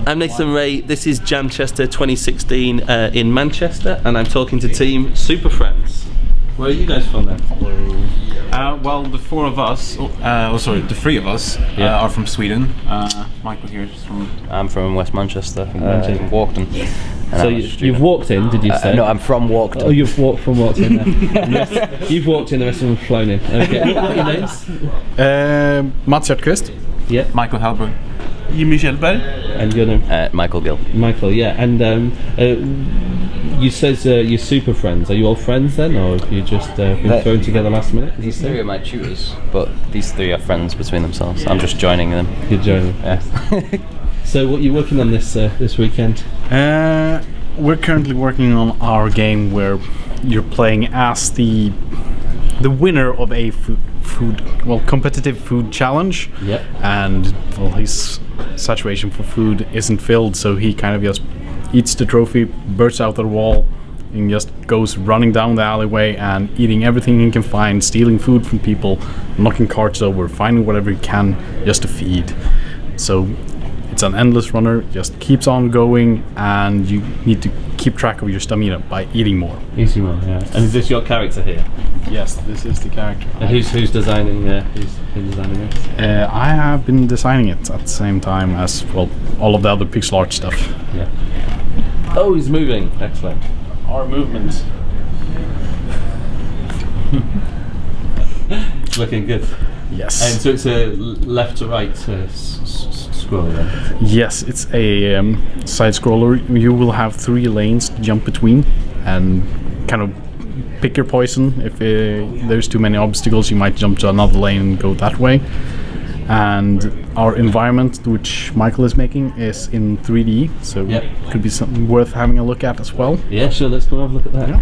I'm Nathan Ray. This is Jamchester 2016 in Manchester, and I'm talking to Team Super Friends. Where are you guys from then? Well, the three of us are from Sweden. Michael here is from... I'm from West Manchester, in Walkden. So you've walked in, did you say? No, I'm from Walkden. Oh, you've walked from Walkden. You've walked in, the rest of them have flown in. Okay. What are your names? Mats Hjertqvist. Yeah. Michael Hellberg. Jimmy Kjellberg. And your name? Michael Gill. Michael, yeah. And you says you're super friends. Are you all friends then, or have you just been thrown together last minute? These three are my tutors, but these three are friends between themselves. I'm just joining them. You're joining. Yeah. So what are you working on this weekend? We're currently working on our game where you're playing as the winner of a competitive food challenge. Yep. And his saturation for food isn't filled, so he kind of just eats the trophy, bursts out the wall, and just goes running down the alleyway and eating everything he can find, stealing food from people, knocking carts over, finding whatever he can just to feed. So it's an endless runner, just keeps on going, and you need to keep track of your stamina by eating more. Eating more, yeah. And is this your character here? Yes, this is the character. And who's designing? Who's been designing it? I have been designing it at the same time as all of the other pixel art stuff. Yeah. Oh, he's moving. Excellent. Our movement. It's looking good. Yes. And so it's a left to right scroll then? Yes, it's a side scroller. You will have 3 lanes to jump between and kind of pick your poison. If there's too many obstacles, you might jump to another lane and go that way. And our environment, which Michael is making, is in 3D, so it could be something worth having a look at as well. Yeah, sure, let's go have a look at that. Yeah.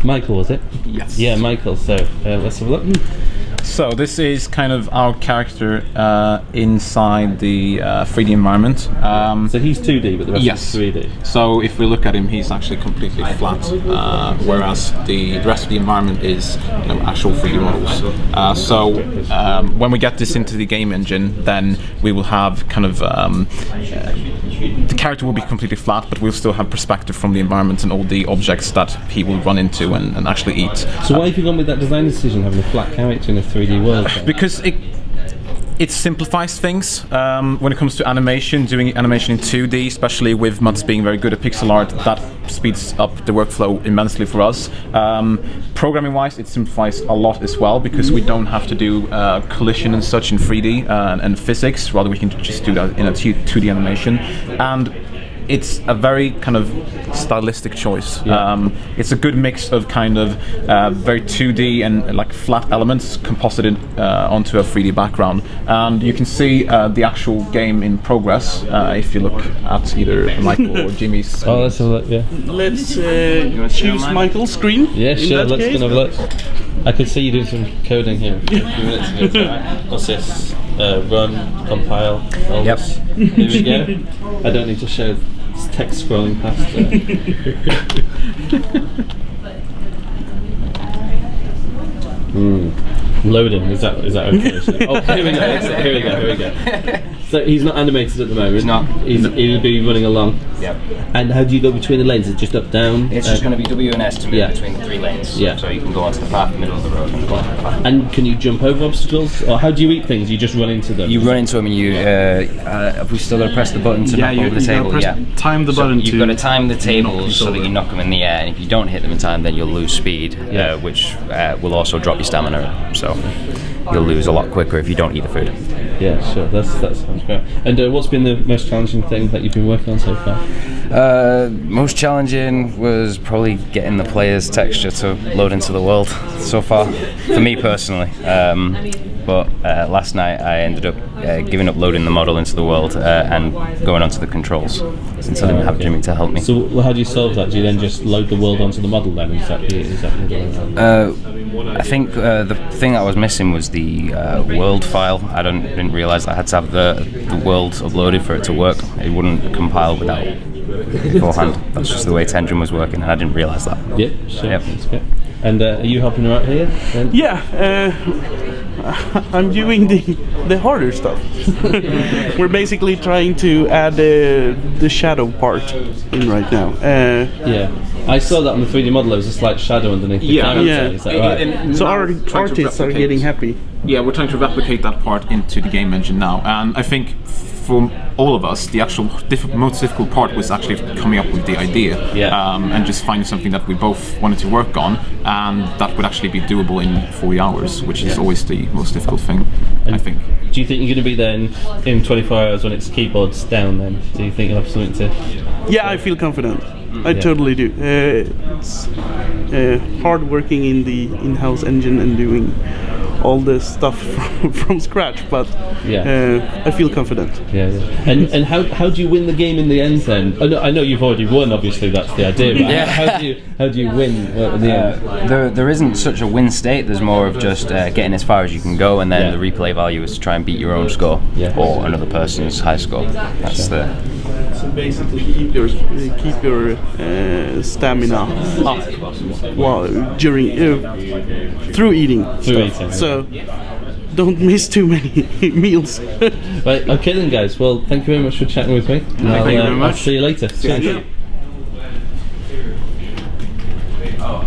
Michael, was it? Yes. Yeah, Michael, so let's have a look. So this is kind of our character inside the 3D environment. So he's 2D, but the rest is 3D. So if we look at him, he's actually completely flat, whereas the rest of the environment is actual 3D models. So when we get this into the game engine, then we will have kind of the character will be completely flat, but we'll still have perspective from the environment and all the objects that he will run into and actually eat. So why have you gone with that design decision, having a flat character in a 3D world? Because it simplifies things when it comes to animation, doing animation in 2D, especially with Mats being very good at pixel art. That speeds up the workflow immensely for us. Programming wise, it simplifies a lot as well, because we don't have to do collision and such in 3D and physics. Rather, we can just do that in a 2D animation. And it's a very kind of stylistic choice. Yeah. It's a good mix of kind of very 2D and like flat elements composited onto a 3D background. And you can see the actual game in progress if you look at either Michael or Jimmy's. Oh, let's have a look, yeah. Let's choose Michael's screen. Yeah, sure, let's case. go and have a look. I could see you doing some coding here a few minutes ago. What's this? Run, compile, all this. Here we go. I don't need to show text scrolling past Loading, is that okay? Oh, here we go. So he's not animated at the moment. He's not. He'll be running along. Yep. And how do you go between the lanes? Is it just up, down? It's just going to be W and S to move between the 3 lanes. Yeah. So you can go onto the path, middle of the road, and go onto the path. And can you jump over obstacles? Or how do you eat things? You just run into them? You run into them and you... have we still got to press the button to knock over the table? Time the button You've got to time the tables so that you knock them in the air, and if you don't hit them in time, then you'll lose speed, which will also drop your stamina. So you'll lose a lot quicker if you don't eat the food. Yeah, sure. That sounds great. And what's been the most challenging thing that you've been working on so far? Most challenging was probably getting the player's texture to load into the world so far, for me personally. But last night I ended up giving up loading the model into the world and going onto the controls, since I didn't have Jimmy to help me. So how do you solve that? Do you then just load the world onto the model then? Is that the I think the thing that I was missing was the world file. I didn't realise I had to have the world uploaded for it to work. It wouldn't compile without beforehand. That's just the way Tendrin was working, and I didn't realise that. Yeah, sure. Yep. That's good. And are you helping her out here? Then? Yeah, I'm doing the harder stuff. We're basically trying to add the shadow part in right now. Yeah. I saw that on the 3D model. There was a slight shadow underneath the character. Yeah. Is that right? And So now our we're trying to artists are replicate- getting happy. Yeah, we're trying to replicate that part into the game engine now, and I think for all of us, the actual most difficult part was actually coming up with the idea, and just finding something that we both wanted to work on, and that would actually be doable in 40 hours, which is always the most difficult thing, I think. Do you think you're going to be there in 24 hours when it's keyboards down then? Do you think you'll have something to... Yeah, I feel confident. I totally do. It's hard working in the in-house engine and doing all the stuff from scratch, but I feel confident. Yeah. And how do you win the game in the end then? I know you've already won, obviously that's the idea, but how do you win in the end? There isn't such a win state. There's more of just getting as far as you can go, and then the replay value is to try and beat your own score or another person's high score. That's So basically, keep your stamina up during through eating. So don't miss too many meals. Right, okay then guys, well thank you very much for chatting with me. Thank you very much. I'll see you later. Cheers. Oh,